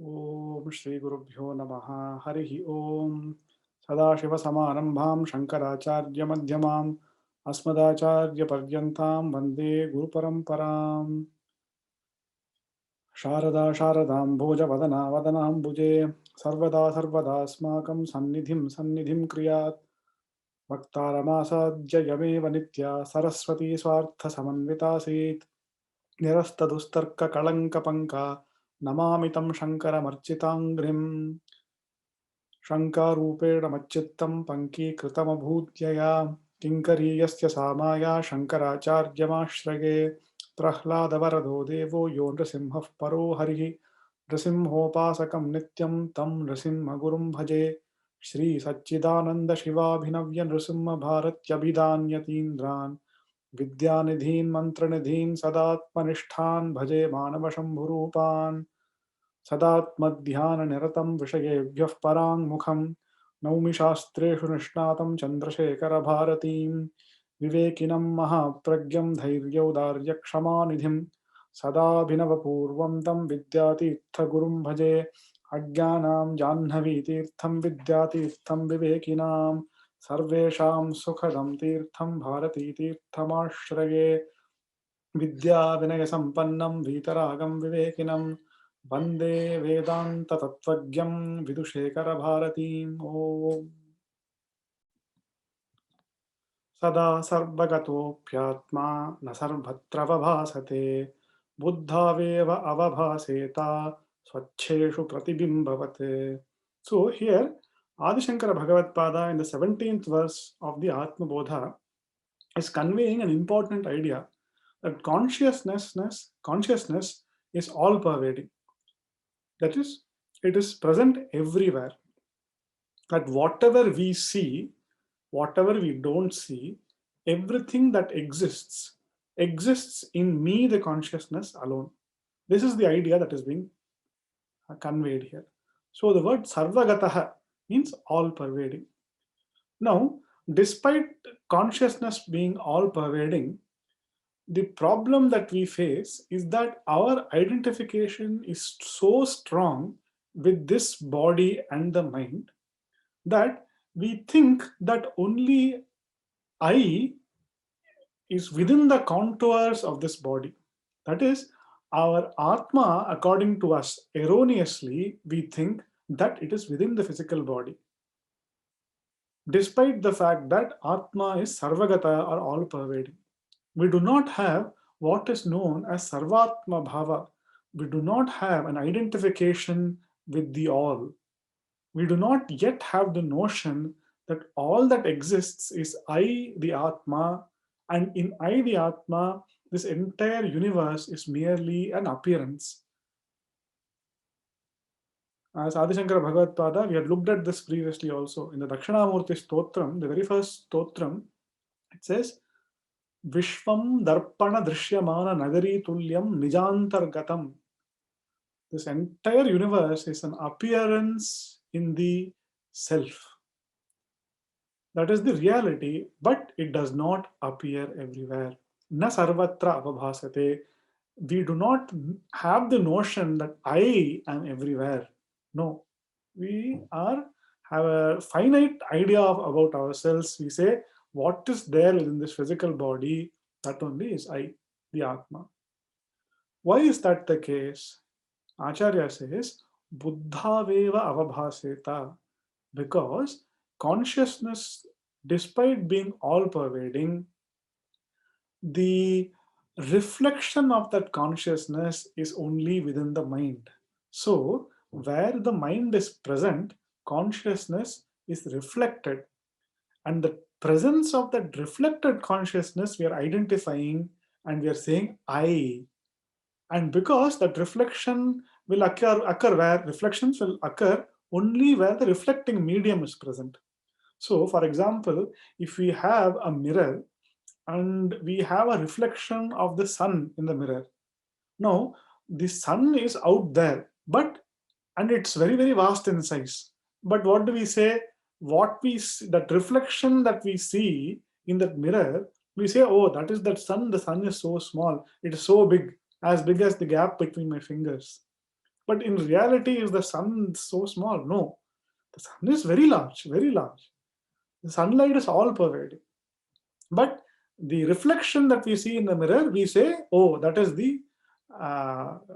ओम श्री गुरुभ्यो नमः। हरि ओम। सदाशिवसमारंभां शंकराचार्यमध्यमाम् अस्मदाचार्यपर्यन्तां वन्दे गुरुपरम्पराम्। शारदा शारदाम्भोजवदना वदनाम्बुजे सर्वदा सर्वदास्माकं सन्निधिं क्रियात्। वक्तारमासाद्य यमेव नित्या सरस्वती स्वार्थसमन्वितासीत्। निरस्तदुस्तर्ककळङ्कपङ्का नमामि तं शङ्करमर्चिताङ्घ्रिम्। शङ्कारूपेण मच्चित्तं पङ्कीकृतमभूद्यया किङ्करीयस्य सा माया शङ्कराचार्यमाश्रये। प्रह्लादवरदो देवो यो नृसिंहः परो हरिः। नृसिंहोपासकं नित्यं तं नृसिंहगुरुं भजे। श्रीसच्चिदानन्दशिवाभिनव्य नृसिंहभारत्यभिधान्यतीन्द्रान् विद्यानिधीन् मन्त्रनिधीन् सदात्मनिष्ठान् भजे मानवशम्भुरूपान्। सदात्मध्याननिरतं विषयेभ्यः पराङ्मुखं नौमि शास्त्रेषु निष्णातं चन्द्रशेखरभारतीं। विवेकिनं महाप्रज्ञं धैर्यौदार्यक्षमानिधिं सदाभिनवपूर्वं तं विद्यातीर्थगुरुं भजे। अज्ञानां जाह्नवीतीर्थं विद्यातीर्थं विवेकिनां सर्वेषां सुखदं तीर्थं भारतीतीर्थमाश्रये। विद्याविनयसम्पन्नं वीतरागं विवेकिनं वन्दे वेदान्ततत्त्वज्ञं विदुशेखरभारतीम्। ॐ सदा सर्वगतोऽप्यात्मा न सर्वत्र भासते बुद्धावेव अवभासेता स्वच्छेषु प्रतिबिम्बवत्. So here Adi Shankara Bhagavad Pada in the 17th verse of the Atma Bodha is conveying an important idea that consciousness is all pervading. That is, it is present everywhere. That whatever we see, whatever we don't see, everything that exists in me, the consciousness alone. This is the idea that is being conveyed here. So the word sarvagataha means all pervading. Now, despite consciousness being all pervading, the problem that we face is that our identification is so strong with this body and the mind that we think that only I is within the contours of this body. That is, our Atma, according to us, erroneously, we think that it is within the physical body, despite the fact that Atma is Sarvagata or all pervading. We do not have what is known as Sarvatma Bhava. We do not have an identification with the all. We do not yet have the notion that all that exists is I, the Atma, and in I, the Atma, this entire universe is merely an appearance. As Adi Shankara Bhagavad Pada, we had looked at this previously also. In the Dakshinamurti Stotram, the very first Stotram, it says, Vishwam Darpana Drishyamana Nagari Tulyam Nijantargatam. This entire universe is an appearance in the self. That is the reality, but it does not appear everywhere. Na sarvatra avabhasate. We do not have the notion that I am everywhere. No, we are have a finite idea about ourselves. We say what is there within this physical body, that only is I, the Atma. Why is that the case? Acharya says, Buddhaveva avabhaseta, because consciousness, despite being all pervading, the reflection of that consciousness is only within the mind. So, where the mind is present, consciousness is reflected. And the presence of that reflected consciousness we are identifying and we are saying I. And because that reflection will occur where reflections will occur only where the reflecting medium is present. So, for example, if we have a mirror and we have a reflection of the sun in the mirror, now the sun is out there, but and it's very, very vast in size. But what do we say? That reflection that we see in that mirror, we say, oh, that is that sun. The sun is so small. It is so big as the gap between my fingers. But in reality, is the sun so small? No. The sun is very large, very large. The sunlight is all pervading. But the reflection that we see in the mirror, we say, oh, that is the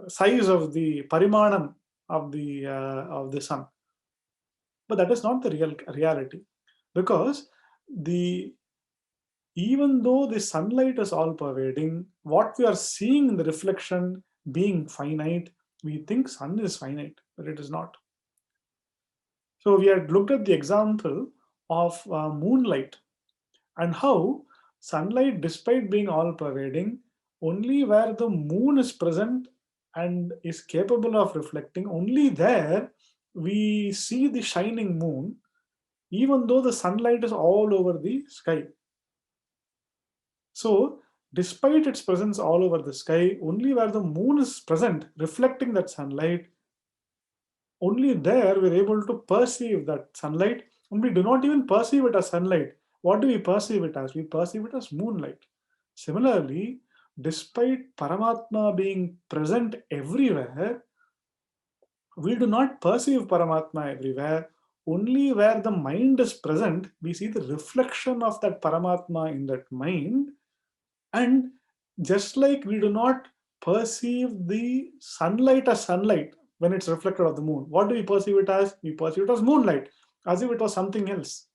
size of the parimanam of the sun. But that is not the real reality, because the even though the sunlight is all pervading, what we are seeing in the reflection being finite, we think sun is finite, but it is not. So we had looked at the example of moonlight, and how sunlight, despite being all pervading, only where the moon is present and is capable of reflecting, only there we see the shining moon, even though the sunlight is all over the sky. So, despite its presence all over the sky, only where the moon is present, reflecting that sunlight, only there we're able to perceive that sunlight, and we do not even perceive it as sunlight. What do we perceive it as? We perceive it as moonlight. Similarly, despite Paramatma being present everywhere, we do not perceive Paramatma everywhere. Only where the mind is present, we see the reflection of that Paramatma in that mind. And just like we do not perceive the sunlight as sunlight when it's reflected of the moon, what do we perceive it as? We perceive it as moonlight, as if it was something else.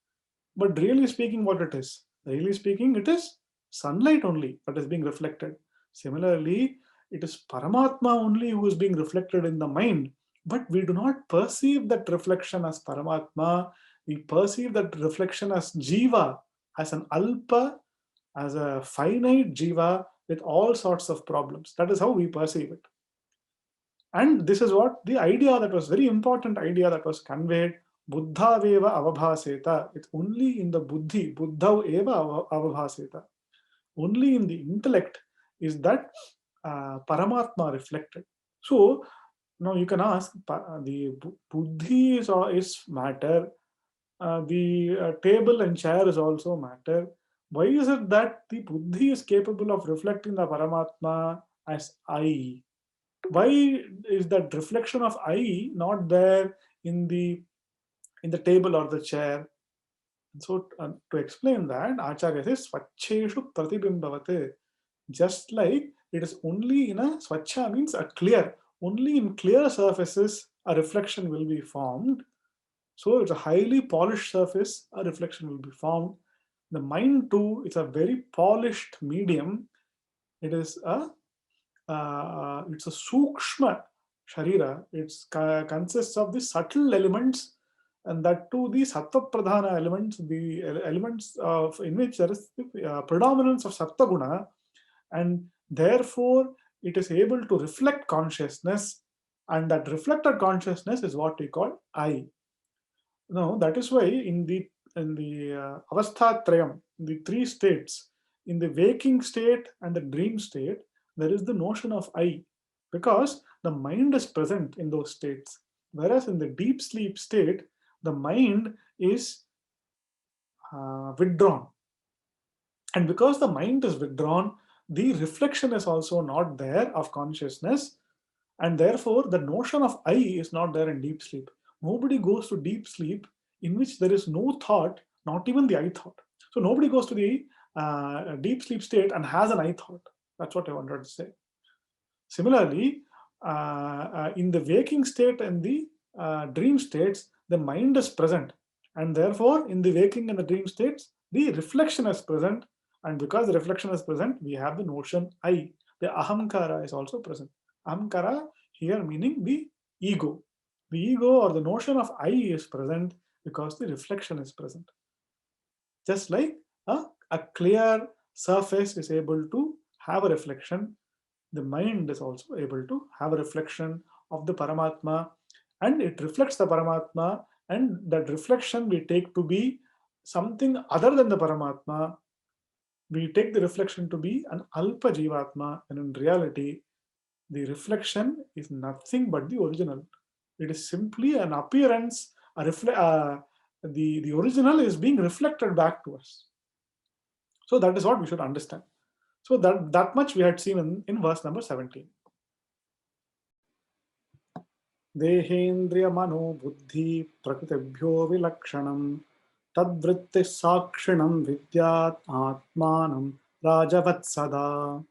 But really speaking, what it is? Really speaking, it is sunlight only that is being reflected. Similarly, it is Paramatma only who is being reflected in the mind, but we do not perceive that reflection as Paramatma. We perceive that reflection as Jiva, as an Alpa, as a finite Jiva with all sorts of problems. That is how we perceive it. And this is what the idea that was very important idea that was conveyed. Buddha veva avabhaseta. It's only in the buddhi, buddha eva avabhaseta. Only in the intellect is that Paramatma reflected. So now you can ask, the buddhi is matter, the table and chair is also matter. Why is it that the buddhi is capable of reflecting the Paramatma as I? Why is that reflection of I not there in the table or the chair? So to explain that, Acharya says Swacheshu Pratibimbhavate. Just like it is only in a Swacha means a clear, only in clear surfaces a reflection will be formed. So it's a highly polished surface, a reflection will be formed. The mind too is a very polished medium. It is it's a sukshma sharira. It consists of the subtle elements, and that too the sattva pradhana elements, the elements of in which there is the predominance of sattva guna, and therefore it is able to reflect consciousness, and that reflected consciousness is what we call I. Now that is why in the avasthatrayam, the three states, in the waking state and the dream state, there is the notion of I, because the mind is present in those states. Whereas in the deep sleep state, the mind is withdrawn. And because the mind is withdrawn, the reflection is also not there of consciousness, and therefore the notion of I is not there in deep sleep. Nobody goes to deep sleep in which there is no thought, not even the I thought. So nobody goes to the deep sleep state and has an I thought. That's what I wanted to say. Similarly, in the waking state and the dream states, the mind is present, and therefore in the waking and the dream states, the reflection is present, and because the reflection is present, we have the notion I. The ahamkara is also present. Ahamkara here meaning the ego. The ego or the notion of I is present because the reflection is present. Just like a clear surface is able to have a reflection, the mind is also able to have a reflection of the Paramatma, and it reflects the Paramatma, and that reflection we take to be something other than the Paramatma. We take the reflection to be an Alpa Jivatma, and in reality, the reflection is nothing but the original. It is simply an appearance, the original is being reflected back to us. So that is what we should understand. So that much we had seen in verse number 17. देहेन्द्रिय मनो बुद्धि प्रकृतिभ्यो विलक्षणं तद्वृत्ति साक्षिणं विद्यात् आत्मानं राजवत्सदा.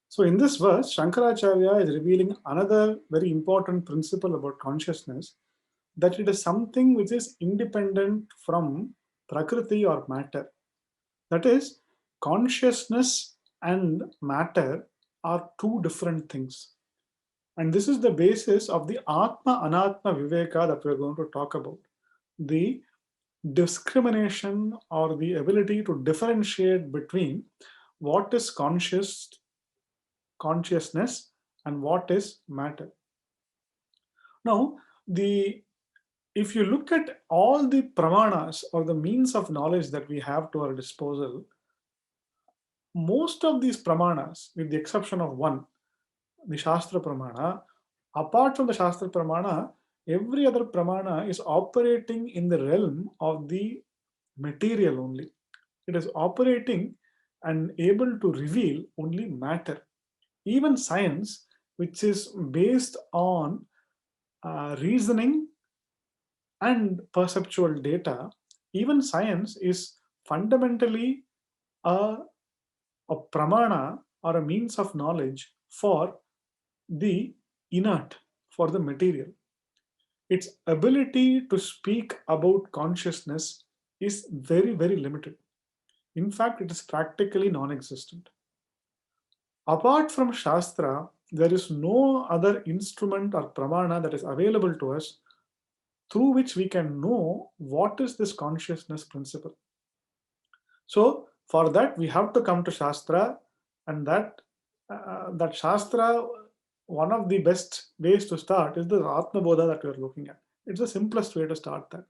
So in this verse, Shankaracharya is revealing another very important principle about consciousness, that it is something which is independent from prakriti or matter. That is, consciousness and matter are two different things. And this is the basis of the Atma Anatma Viveka that we're going to talk about. The discrimination or the ability to differentiate between what is consciousness and what is matter. Now, the if you look at all the pramanas or the means of knowledge that we have to our disposal, most of these pramanas, with the exception of one, the Shastra Pramana, apart from the Shastra Pramana, every other Pramana is operating in the realm of the material only. It is operating and able to reveal only matter. Even science, which is based on reasoning and perceptual data, even science is fundamentally a, a pramana or a means of knowledge for the inert, for the material. Its ability to speak about consciousness is very, very limited. In fact, it is practically non existent. Apart from Shastra, there is no other instrument or pramana that is available to us through which we can know what is this consciousness principle. So, for that, we have to come to Shastra, and that Shastra, one of the best ways to start is the Atma Bodha that we are looking at. It's the simplest way to start that.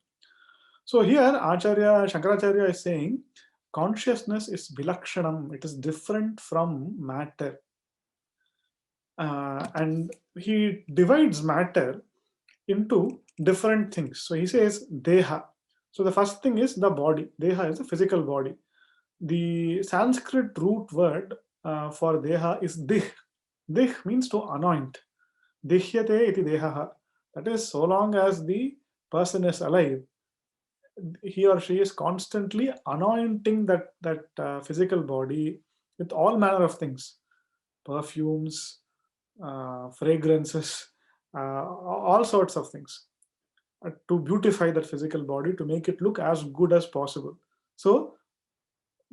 So here, Acharya Shankaracharya is saying consciousness is vilakshanam. It is different from matter, and he divides matter into different things. So he says deha. So the first thing is the body. Deha is the physical body. The Sanskrit root word for deha is dih. Dih means to anoint. Dihyate iti dehaha. That is, so long as the person is alive, he or she is constantly anointing that physical body with all manner of things, perfumes, fragrances, all sorts of things, to beautify that physical body, to make it look as good as possible. So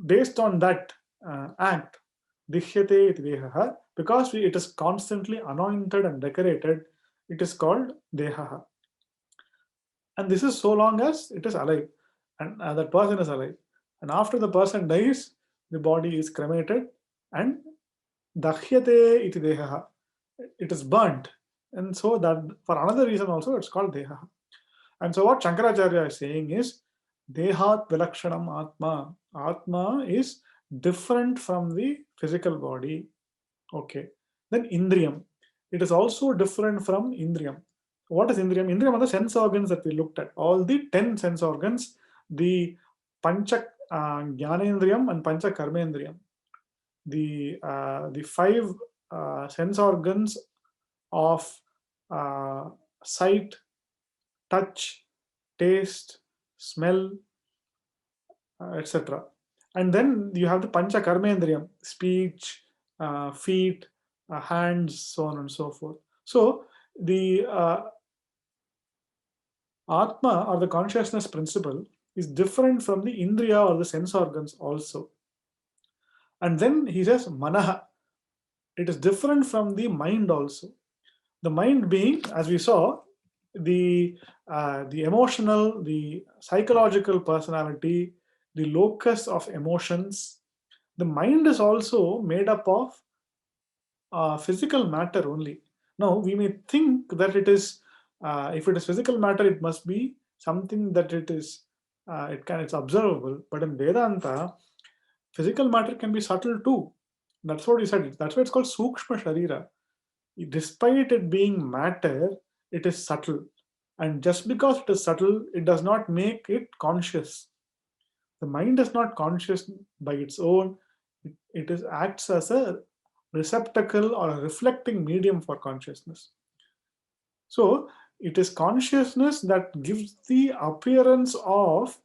based on that act, dishyate iti dehaha, because it is constantly anointed and decorated, it is called dehaha. And this is so long as it is alive and that person is alive. And after the person dies, the body is cremated and dakhyate iti dehaha. It is burnt. And so that for another reason also it's called deha. And so what Shankaracharya is saying is dehat vilakshanam atma. Atma is different from the physical body. Okay. Then indriyam. It is also different from indriyam. What is indriyam? Indriyam are the sense organs that we looked at. All the 10 sense organs, the pancha jnanendriyam and pancha karmendriyam. The five sense organs of sight, touch, taste, smell, etc. And then you have the pancha karmendriyam, speech, feet, hands, so on and so forth. So the atma or the consciousness principle is different from the indriya or the sense organs also. And then he says manaha. It is different from the mind also. The mind being, as we saw, the emotional, the psychological personality, the locus of emotions. The mind is also made up of physical matter only. Now we may think that it is, if it is physical matter, it must be something that it's observable. But in Vedanta, physical matter can be subtle too. That's what he said. That's why it's called Sukshma Sharira. Despite it being matter, it is subtle. And just because it is subtle, it does not make it conscious. The mind is not conscious by its own. It is acts as a receptacle or a reflecting medium for consciousness. So it is consciousness that gives the appearance of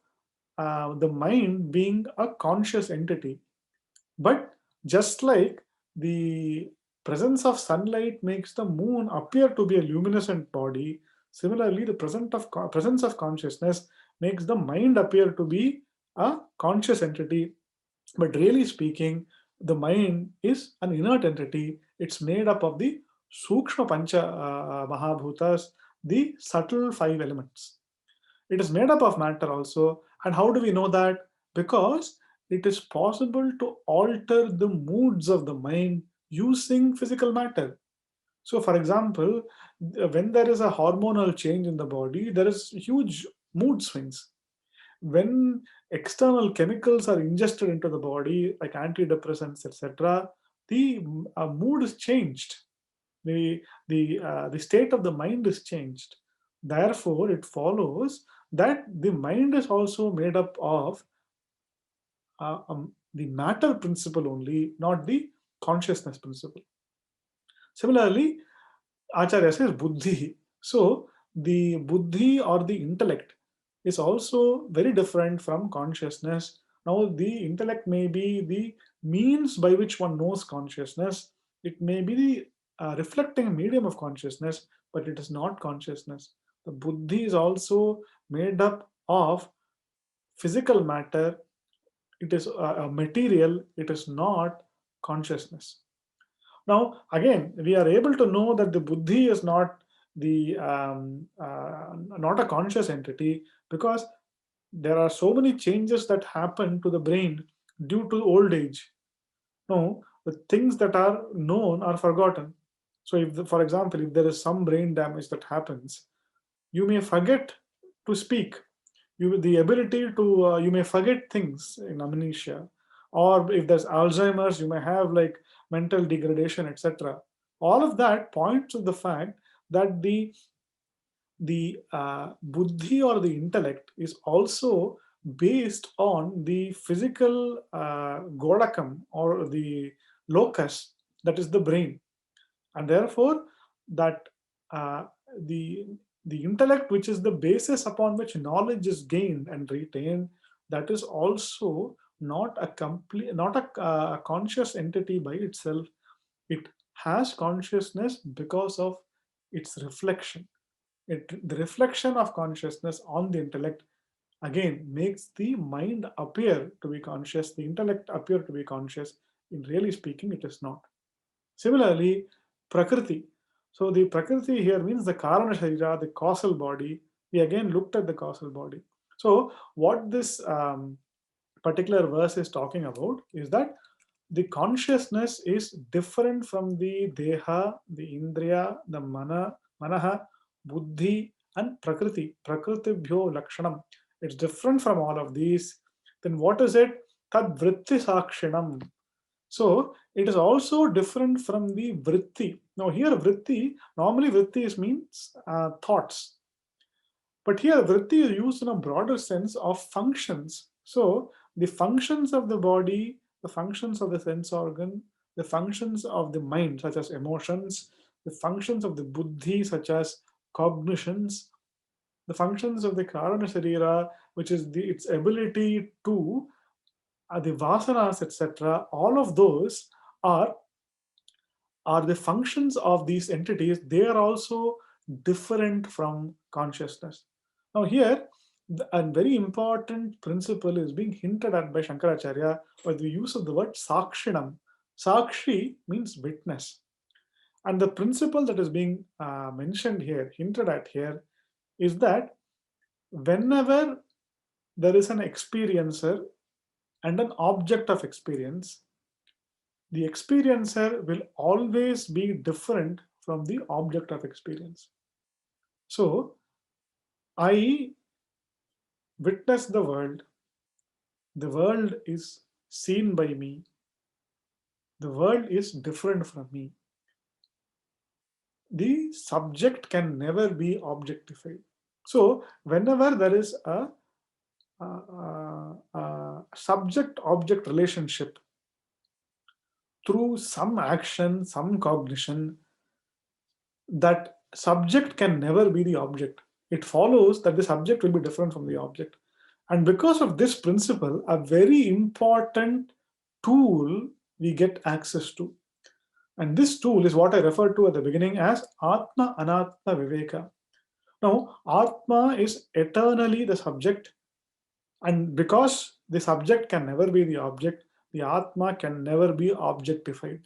the mind being a conscious entity. But just like the presence of sunlight makes the moon appear to be a luminescent body, similarly, the presence of consciousness makes the mind appear to be a conscious entity. But really speaking, the mind is an inert entity. It's made up of the Sukshma Pancha Mahabhutas, the subtle five elements. It is made up of matter also. And how do we know that? Because it is possible to alter the moods of the mind using physical matter. So, for example, when there is a hormonal change in the body, there is huge mood swings. When external chemicals are ingested into the body, like antidepressants, etc., the mood is changed. The state of the mind is changed. Therefore, it follows that the mind is also made up of the matter principle only, not the consciousness principle. Similarly, Acharya says buddhi. So the buddhi or the intellect is also very different from consciousness. Now, the intellect may be the means by which one knows consciousness. It may be the reflecting medium of consciousness, but it is not consciousness. The buddhi is also made up of physical matter. It is a material. It is not consciousness. Now, again, we are able to know that the buddhi is not the not a conscious entity because there are so many changes that happen to the brain due to old age. No, the things that are known are forgotten. So, if, for example, if there is some brain damage that happens, you may forget to speak. The ability to you may forget things in amnesia, or if there's Alzheimer's, you may have like mental degradation, etc. All of that points to the fact that the buddhi or the intellect is also based on the physical godakam or the locus, that is the brain. And therefore that uh, the the intellect, which is the basis upon which knowledge is gained and retained, that is also not a conscious entity by itself. It has consciousness because of its reflection. The reflection of consciousness on the intellect again makes the mind appear to be conscious, the intellect appear to be conscious. In really speaking, it is not. Similarly, Prakriti. So the Prakriti here means the Karana Sharira, the causal body. We again looked at the causal body. So what this particular verse is talking about is that the consciousness is different from the Deha, the Indriya, the Manaha, Buddhi, and Prakriti. Prakritibhyo Lakshanam. It's different from all of these. Then what is it? Tad Vritti Sakshinam. So it is also different from the vritti. Now here vritti, normally vritti means thoughts. But here vritti is used in a broader sense of functions. So the functions of the body, the functions of the sense organ, the functions of the mind, such as emotions, the functions of the buddhi, such as cognitions, the functions of the karana sharira, which is its ability to the vasanas, etc., all of those are are the functions of these entities. They are also different from consciousness. Now here, a very important principle is being hinted at by Shankaracharya by the use of the word sakshinam. Sakshi means witness. And the principle that is being mentioned here, hinted at here, is that whenever there is an experiencer and an object of experience, the experiencer will always be different from the object of experience. So, I witness the world is seen by me, the world is different from me. The subject can never be objectified. So, whenever there is a subject object relationship through some action, some cognition, that subject can never be the object. It follows that the subject will be different from the object. And because of this principle, a very important tool we get access to. And this tool is what I referred to at the beginning as Atma Anatma Viveka. Now, Atma is eternally the subject, and because the subject can never be the object, the Atma can never be objectified.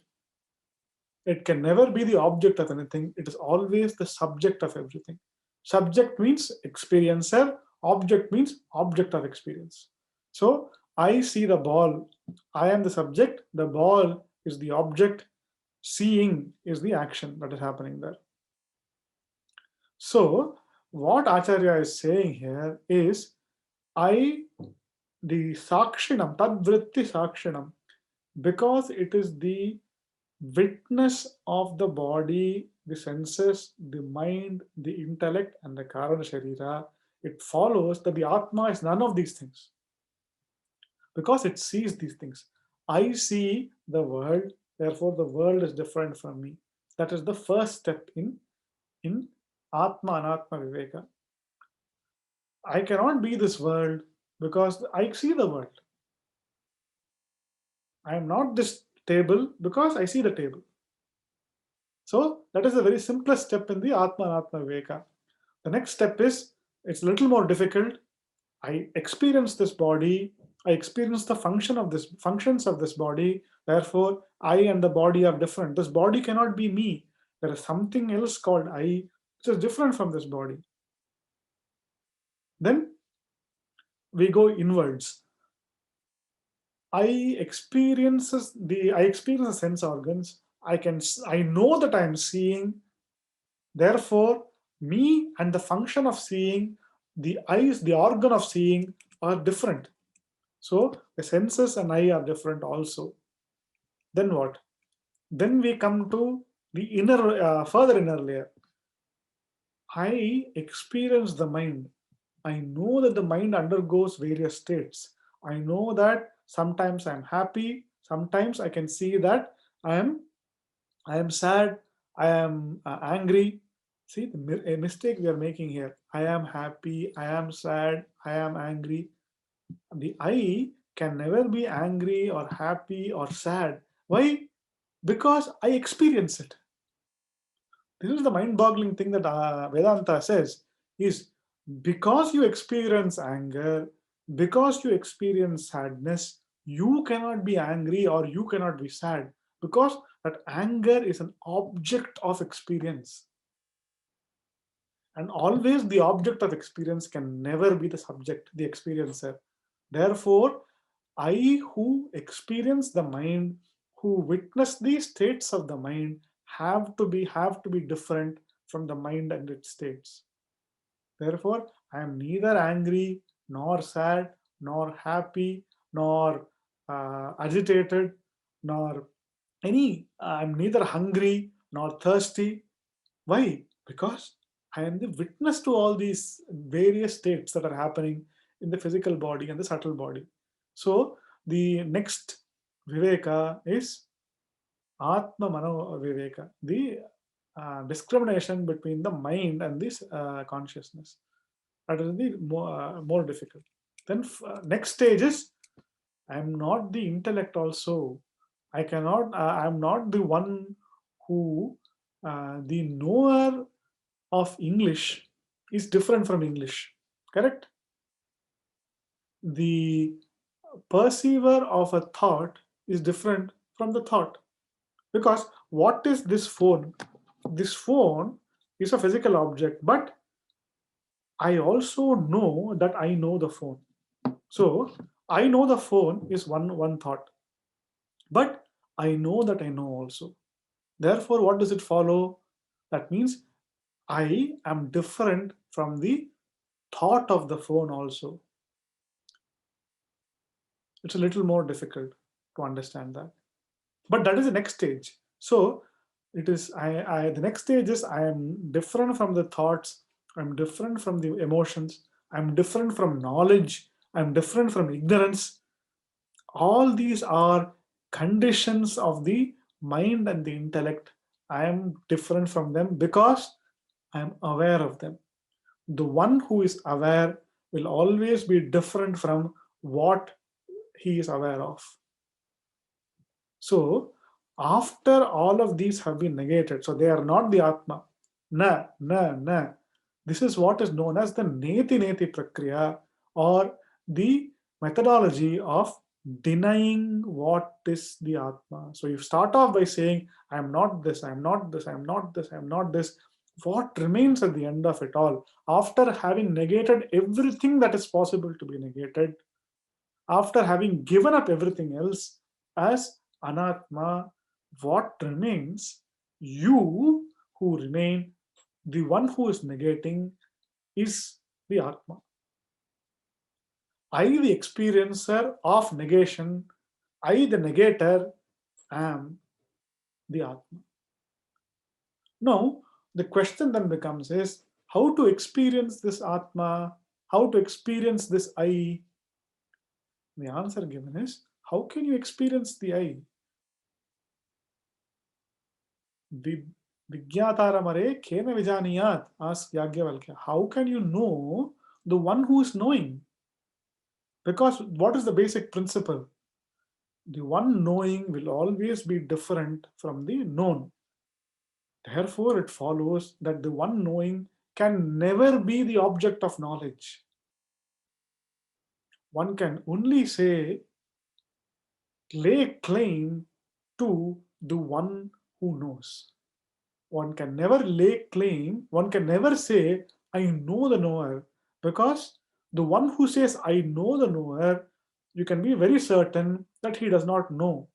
It can never be the object of anything, it is always the subject of everything. Subject means experiencer, object means object of experience. So, I see the ball, I am the subject, the ball is the object, seeing is the action that is happening there. So, what Acharya is saying here is I, the Sakshinam, Tadvritti Sakshinam, because it is the witness of the body, the senses, the mind, the intellect, and the Karana Sharira, it follows that the Atma is none of these things because it sees these things. I see the world, therefore the world is different from me. That is the first step in Atma Anatma Viveka. I cannot be this world because I see the world. I am not this table because I see the table. So that is the very simplest step in the Atma Anatma Viveka. The next step is it's a little more difficult. I experience this body. I experience the functions of this body. Therefore, I and the body are different. This body cannot be me. There is something else called I, which is different from this body. Then we go inwards. I experience the sense organs. I know that I am seeing. Therefore, me and the function of seeing, the eyes, the organ of seeing are different. So the senses and I are different also. Then what? Then we come to the further inner layer. I experience the mind. I know that the mind undergoes various states. I know that sometimes I'm happy, sometimes I can see that I am sad, I am angry. See a mistake we are making here. I am happy, I am sad, I am angry. The I can never be angry or happy or sad. Why? Because I experience it. This is the mind-boggling thing that Vedanta says is because you experience anger, because you experience sadness, you cannot be angry or you cannot be sad because that anger is an object of experience. And always the object of experience can never be the subject, the experiencer. Therefore, I who experience the mind, who witness these states of the mind, have to be different from the mind and its states. Therefore, I am neither angry, nor sad, nor happy, nor agitated, nor I'm neither hungry nor thirsty. Why? Because I am the witness to all these various states that are happening in the physical body and the subtle body. So the next Viveka is Atma Mano Viveka, the discrimination between the mind and this consciousness. That is the more difficult. Then next stage is I am not the intellect also. I cannot, I am not the one who, the knower of English is different from English. Correct? The perceiver of a thought is different from the thought. Because what is this phone? This phone is a physical object, but I also know that I know the phone. So I know the phone is one thought, but I know that I know also. Therefore, what does it follow? That means I am different from the thought of the phone also. It's a little more difficult to understand that. But that is the next stage. So it is the next stage is I am different from the thoughts, I'm different from the emotions, I'm different from knowledge, I'm different from ignorance. All these are conditions of the mind and the intellect. I am different from them because I am aware of them. The one who is aware will always be different from what he is aware of. So, after all of these have been negated, so they are not the Atma. Na, na, na. This is what is known as the Neti Neti Prakriya, or the methodology of denying what is the Atma. So you start off by saying, I am not this, I am not this, I am not this, I am not this. What remains at the end of it all, after having negated everything that is possible to be negated, after having given up everything else as anatma, what remains? You who remain, the one who is negating, is the Atma. I, the experiencer of negation, I, the negator, am the Atma. Now, the question then becomes is how to experience this Atma, how to experience this I. The answer given is, how can you experience the I? Vigyataramare kena vijaniyat, asks Yagyavalkya. How can you know the one who is knowing? Because what is the basic principle? The one knowing will always be different from the known. Therefore, it follows that the one knowing can never be the object of knowledge. One can only say, lay claim to the one who knows. One can never lay claim, one can never say, I know the knower, because the one who says, I know the knower, you can be very certain that he does not know.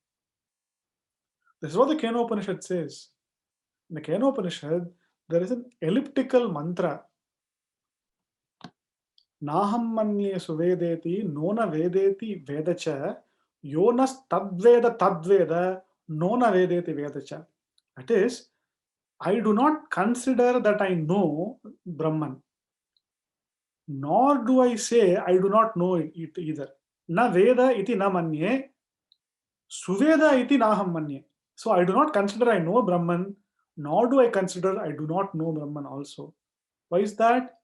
This is what the Kenopanishad says. In the Kenopanishad, there is an elliptical mantra. Naham manye suvedeti, nona vedeti vedacha, yonas tadveda, nona vedeti vedacha. That is, I do not consider that I know Brahman, nor do I say I do not know it either. Na veda iti na manye, suveda iti naham manye. So I do not consider I know Brahman, nor do I consider I do not know Brahman also. Why is that?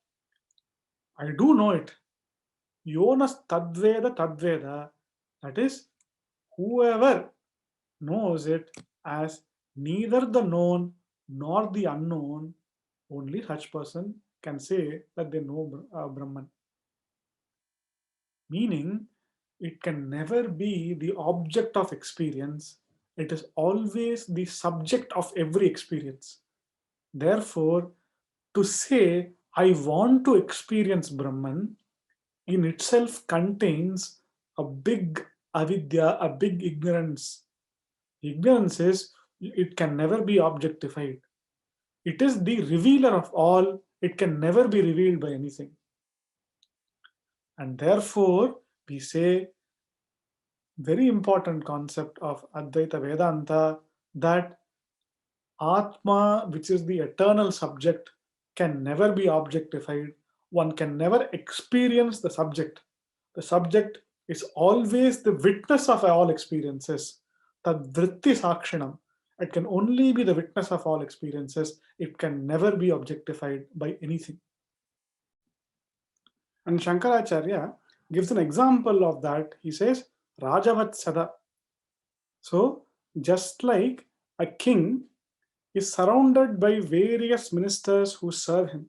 I do know it. Yonas tadveda, that is, whoever knows it as neither the known nor the unknown, only such person can say that they know Brahman. Meaning, it can never be the object of experience, it is always the subject of every experience. Therefore, to say, I want to experience Brahman, in itself contains a big avidya, a big ignorance. Ignorance is, it can never be objectified. It is the revealer of all, it can never be revealed by anything. And therefore, we say, very important concept of Advaita Vedanta, that Atma, which is the eternal subject, can never be objectified. One can never experience the subject. The subject is always the witness of all experiences. Tad vritti sakshinam. It can only be the witness of all experiences. It can never be objectified by anything. And Shankaracharya gives an example of that. He says, Rajavat Sada. So, just like a king is surrounded by various ministers who serve him,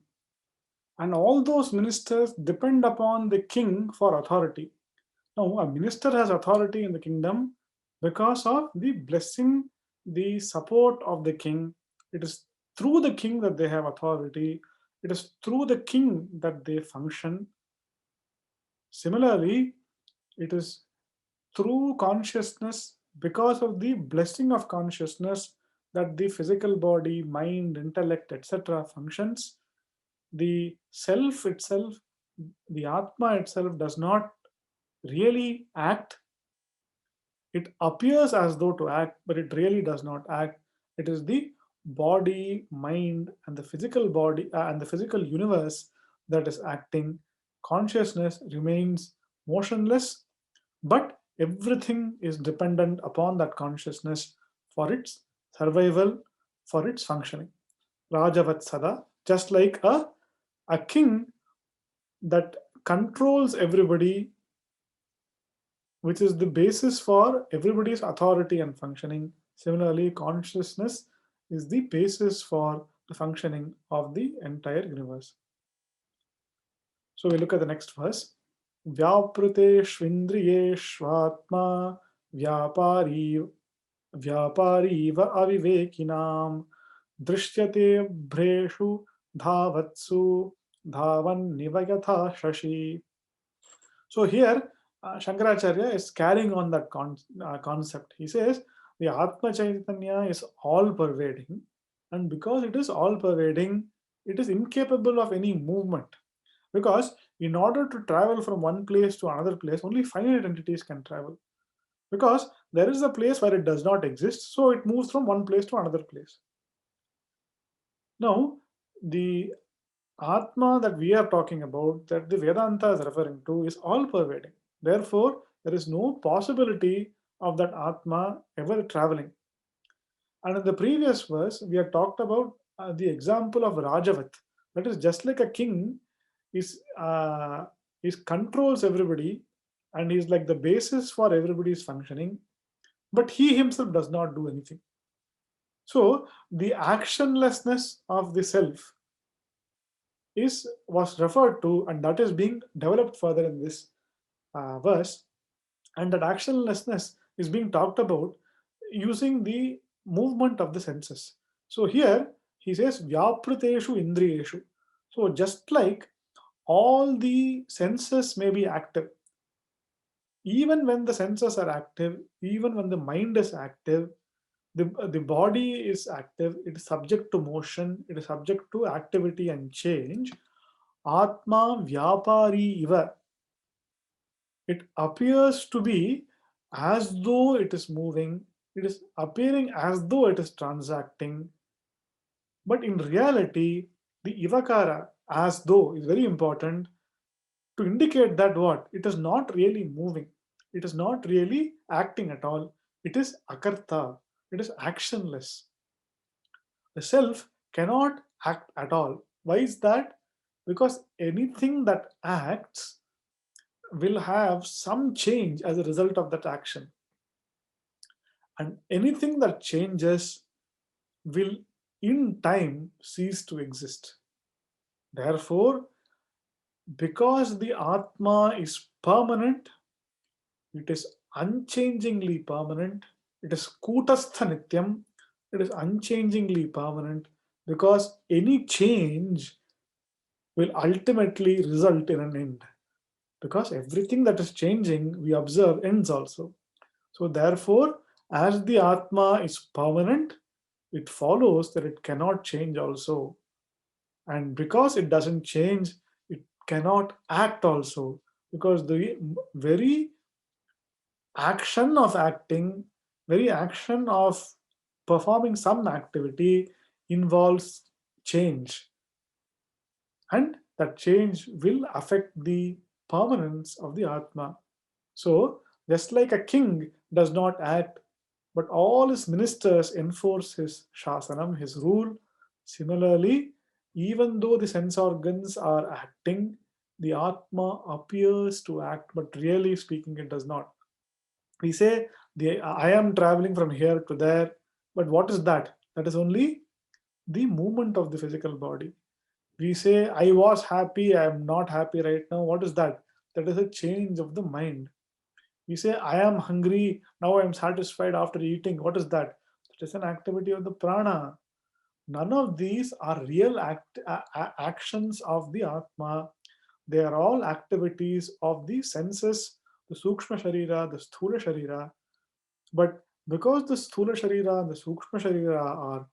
and all those ministers depend upon the king for authority. Now, a minister has authority in the kingdom because of the blessing, the support of the king. It is through the king that they have authority. It is through the king that they function. Similarly, it is through consciousness, because of the blessing of consciousness, that the physical body, mind, intellect, etc. functions. The self itself, the Atma itself, does not really act. It appears as though to act, but it really does not act. It is the body, mind, and the physical body and the physical universe that is acting. Consciousness remains motionless, but everything is dependent upon that consciousness for its survival, for its functioning. Rajavat Sada, just like a king that controls everybody, which is the basis for everybody's authority and functioning. Similarly, consciousness is the basis for the functioning of the entire universe. So we look at the next verse. Vyapriteshvindriyeshvatma vyapari vyapariva avivekinam drishyate bhreshu dhavatsu dhavanniva yatha shashi. So here, Shankaracharya is carrying on that concept. He says the Atma Chaitanya is all pervading, and because it is all pervading, it is incapable of any movement. Because in order to travel from one place to another place, only finite entities can travel. Because there is a place where it does not exist, so it moves from one place to another place. Now, the Atma that we are talking about, that the Vedanta is referring to, is all pervading. Therefore, there is no possibility of that Atma ever traveling. And in the previous verse, we have talked about the example of Rajavat. That is just like a king is controls everybody, and he's like the basis for everybody's functioning, but he himself does not do anything. So the actionlessness of the self is was referred to, and that is being developed further in this verse, and that actionlessness is being talked about using the movement of the senses. So here he says vyapriteshu indriyeshu. So just like all the senses may be active, even when the senses are active, even when the mind is active, the body is active, it is subject to motion, it is subject to activity and change. Atma Vyapari Iva. It appears to be as though it is moving, it is appearing as though it is transacting, but in reality, the Ivakara, as though, is very important to indicate that what? It is not really moving, it is not really acting at all, it is akarta, it is actionless. The self cannot act at all. Why is that? Because anything that acts will have some change as a result of that action. And anything that changes will in time cease to exist. Therefore, because the Atma is permanent, it is unchangingly permanent, it is Kutastha Nityam, it is unchangingly permanent, because any change will ultimately result in an end. Because everything that is changing, we observe, ends also. So, therefore, as the Atma is permanent, it follows that it cannot change also. And because it doesn't change, it cannot act also. Because the very action of acting, very action of performing some activity involves change. And that change will affect the permanence of the Atma. So, just like a king does not act, but all his ministers enforce his shasanam, his rule, similarly, even though the sense organs are acting, the Atma appears to act, but really speaking, it does not. We say, I am traveling from here to there, but what is that? That is only the movement of the physical body. We say, I was happy, I am not happy right now. What is that? That is a change of the mind. We say, I am hungry, now I am satisfied after eating. What is that? That is an activity of the prana. None of these are real actions of the Atma. They are all activities of the senses, the Sukshma Sharira, the Sthula Sharira. But because the Sthula Sharira and the Sukshma Sharira are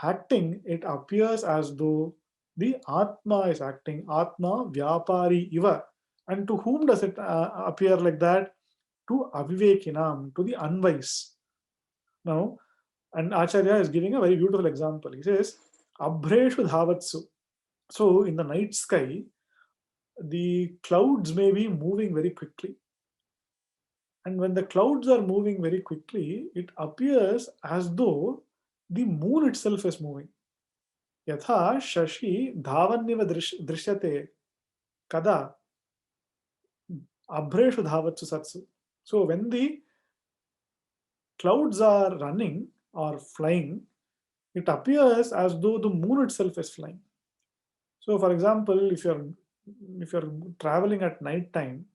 acting, it appears as though the Atma is acting. Atma Vyapari Iva. And to whom does it appear like that? To Avivekinam, to the unwise. Now, and Acharya is giving a very beautiful example. He says, Abhreshu Dhavatsu. So, in the night sky, the clouds may be moving very quickly. And when the clouds are moving very quickly, it appears as though the moon itself is moving. यथा शशि धावन्निव दृश्यते kada abhreshu dhavatsu satsu. So when the clouds are running or flying, it appears as though the moon itself is flying. So for example, if you're traveling at night time,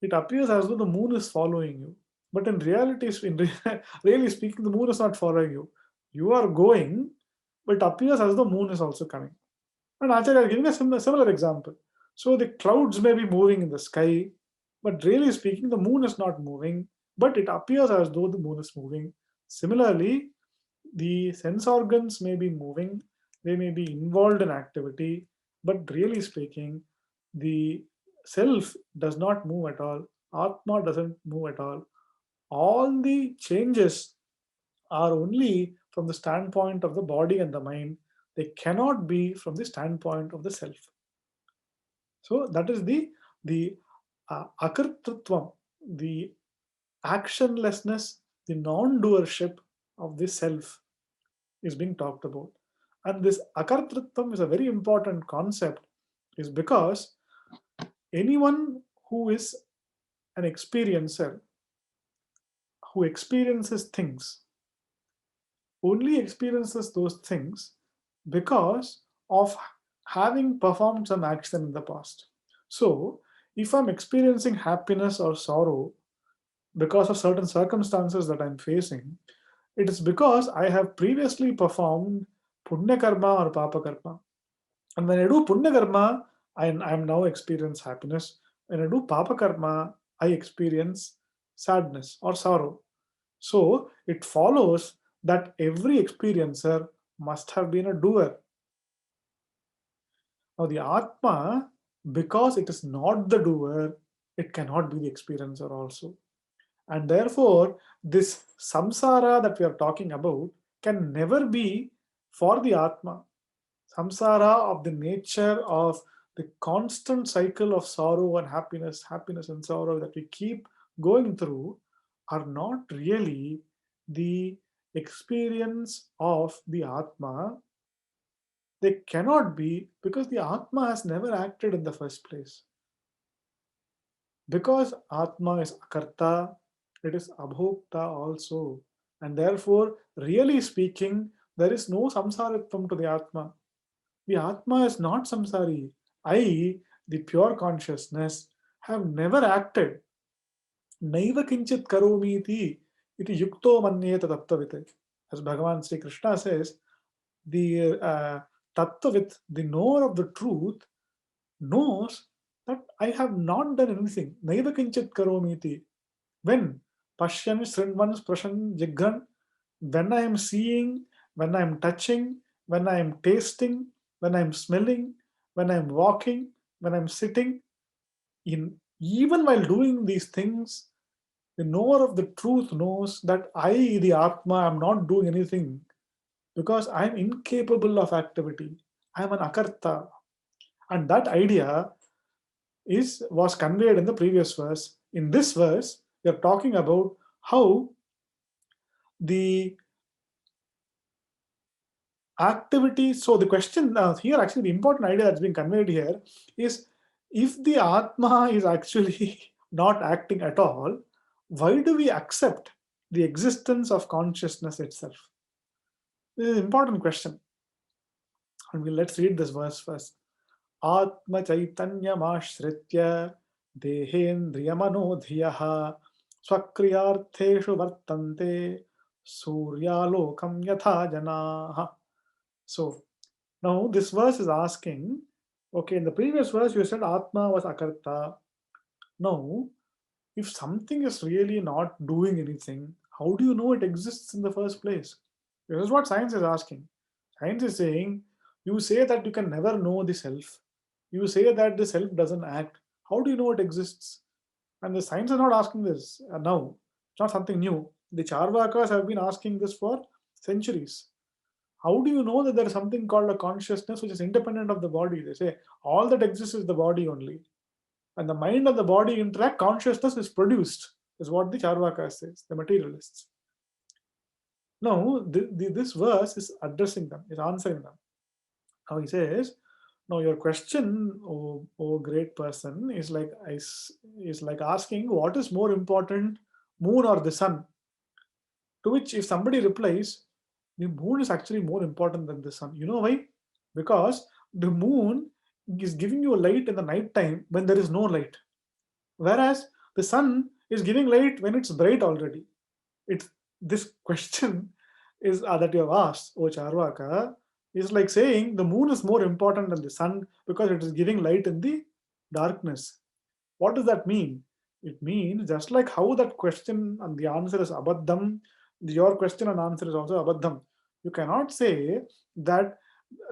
it appears as though the moon is following you. But in reality, really speaking, the moon is not following you. You are going, but it appears as though the moon is also coming. And Acharya are giving a similar example. So the clouds may be moving in the sky, but really speaking, the moon is not moving, but it appears as though the moon is moving. Similarly, the sense organs may be moving, they may be involved in activity, but really speaking, the self does not move at all. Atma doesn't move at all. All the changes are only from the standpoint of the body and the mind. They cannot be from the standpoint of the self. So that is the akartrutvam, the actionlessness, the non-doership of the self is being talked about. And this akartrutvam is a very important concept, is because anyone who is an experiencer, who experiences things, only experiences those things because of having performed some action in the past. So, if I'm experiencing happiness or sorrow because of certain circumstances that I'm facing, it is because I have previously performed punya karma or papa karma. And when I do punya karma, I'm now experience happiness. When I do papa karma, I experience sadness or sorrow. So it follows that every experiencer must have been a doer. Now the Atma, because it is not the doer, it cannot be the experiencer also. And therefore, this samsara that we are talking about can never be for the Atma. Samsara of the nature of the constant cycle of sorrow and happiness, happiness and sorrow that we keep going through are not really the experience of the Atma. They cannot be because the Atma has never acted in the first place. Because Atma is Akarta, it is Abhokta also. And therefore, really speaking, there is no samsaritvam to the Atma. The Atma is not samsari. I, the pure consciousness, have never acted. Naiva kinchit karomi iti yukto manyeta tattvavit. As Bhagavan Sri Krishna says, the tattvavit, the knower of the truth, knows that I have not done anything. Naiva kinchit karomi iti. When? Pashyan, Srinvan, Sprashan, Jigran. When I am seeing, when I am touching, when I am tasting, when I am smelling, when I am walking, when I am sitting, in even while doing these things, the knower of the truth knows that I, the Atma, am not doing anything because I am incapable of activity. I am an akarta. And that idea was conveyed in the previous verse. In this verse, we are talking about how the activity. So the question here, actually, the important idea that's being conveyed here is, if the Atma is actually not acting at all, why do we accept the existence of consciousness itself? This is an important question. And let's read this verse first. Atma chaitanyamashritya dehendriyamanodhiyah swakriyartheshu vartante suryalokam yatha janaha. So now this verse is asking, okay, in the previous verse you said Atma was Akarta. Now, if something is really not doing anything, how do you know it exists in the first place? This is what science is asking. Science is saying, you say that you can never know the self. You say that the self doesn't act. How do you know it exists? And the science is not asking this now. It's not something new. The Charvakas have been asking this for centuries. How do you know that there is something called a consciousness which is independent of the body? They say all that exists is the body only. And the mind and the body interact, consciousness is produced, is what the Charvaka says, the materialists. Now, this verse is addressing them, is answering them. Now he says, now your question, oh great person, is like asking what is more important, moon or the sun? To which if somebody replies, the moon is actually more important than the sun. You know why? Because the moon is giving you light in the night time when there is no light. Whereas the sun is giving light when it's bright already. It's this question is that you have asked, O Charvaka, is like saying the moon is more important than the sun because it is giving light in the darkness. What does that mean? It means just like how that question and the answer is abaddham, your question and answer is also abaddham. You cannot say that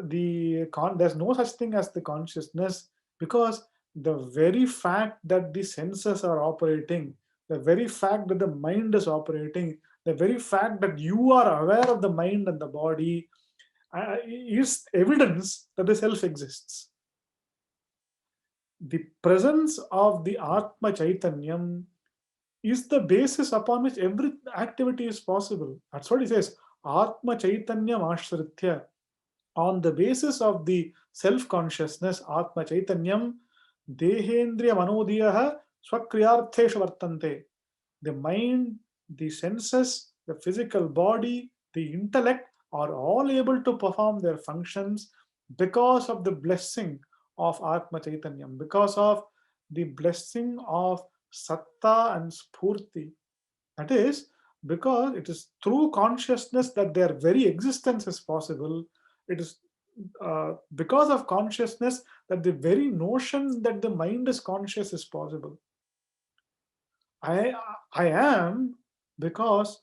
there's no such thing as the consciousness, because the very fact that the senses are operating, the very fact that the mind is operating, the very fact that you are aware of the mind and the body is evidence that the self exists. The presence of the Atma Chaitanyam is the basis upon which every activity is possible. That's what he says. Atma Chaitanyam Ashritya. On the basis of the self consciousness, Atma Chaitanyam, Dehendriya Manodiyaha Swakriyartheshu Vartante. The mind, the senses, the physical body, the intellect are all able to perform their functions because of the blessing of Atma Chaitanyam, because of the blessing of Satta and Spurti. That is, because it is through consciousness that their very existence is possible. It is because of consciousness that the very notion that the mind is conscious is possible. I I am because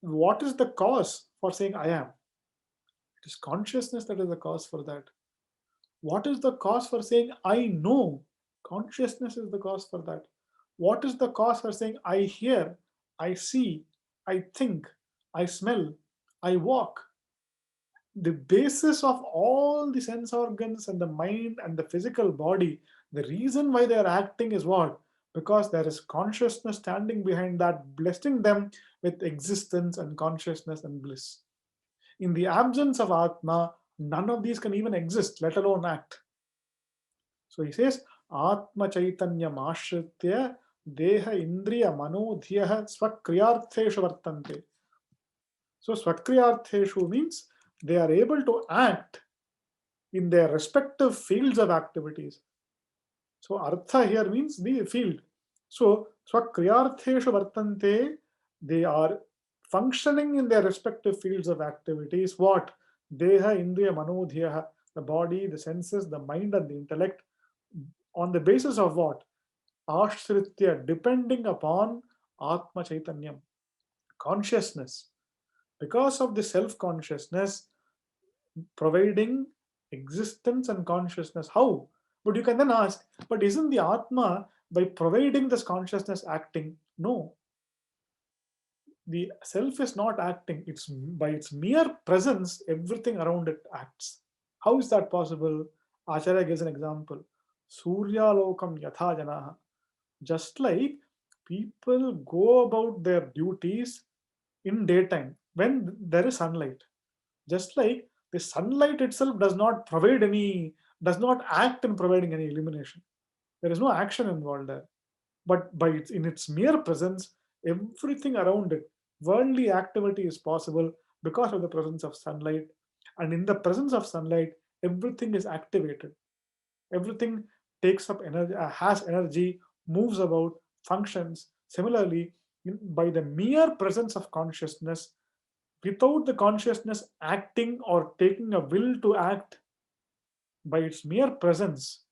what is the cause for saying I am? It is consciousness that is the cause for that. What is the cause for saying I know? Consciousness is the cause for that. What is the cause for saying I hear, I see, I think, I smell, I walk? The basis of all the sense organs and the mind and the physical body, the reason why they are acting is what? Because there is consciousness standing behind that, blessing them with existence and consciousness and bliss. In the absence of Atma, none of these can even exist, let alone act. So he says, Atma Chaitanya Ashritya Deha Indriya Manodhyah Swakriyartheshu Vartante. So Swakriyartheshu means they are able to act in their respective fields of activities. So Artha here means the field. So Swakriyartheshu Vartante, they are functioning in their respective fields of activities. What? Deha Indriya Manodhyah, the body, the senses, the mind, and the intellect. On the basis of what? Ashritya, depending upon Atma Chaitanyam, consciousness. Because of the self consciousness providing existence and consciousness. How? But you can then ask, but isn't the Atma by providing this consciousness acting? No. The self is not acting. It's by its mere presence, everything around it acts. How is that possible? Acharya gives an example. Surya lokam yatha janaha. Just like people go about their duties in daytime when there is sunlight. Just like the sunlight itself does not act in providing any illumination. There is no action involved there. But in its mere presence, everything around it, worldly activity is possible because of the presence of sunlight. And in the presence of sunlight, everything is activated. Everything takes up energy, has energy, moves about, functions. Similarly, by the mere presence of consciousness, without the consciousness acting or taking a will to act, by its mere presence,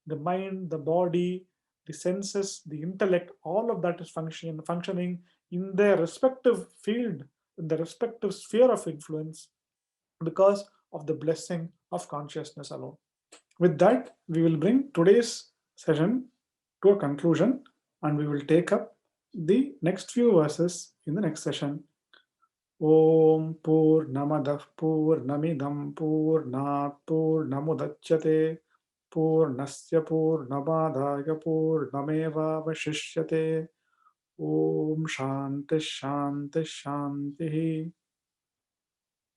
the mind, the body, the senses, the intellect, all of that is functioning in their respective field, in the respective sphere of influence, because of the blessing of consciousness alone. With that, we will bring today's session to a conclusion, and we will take up the next few verses in the next session. Om Purnamadah Purnamidam Purnat Purnamudachyate Purnasya Purnamadaya Purnameva Vashishyate. Om Shanti Shanti Shanti.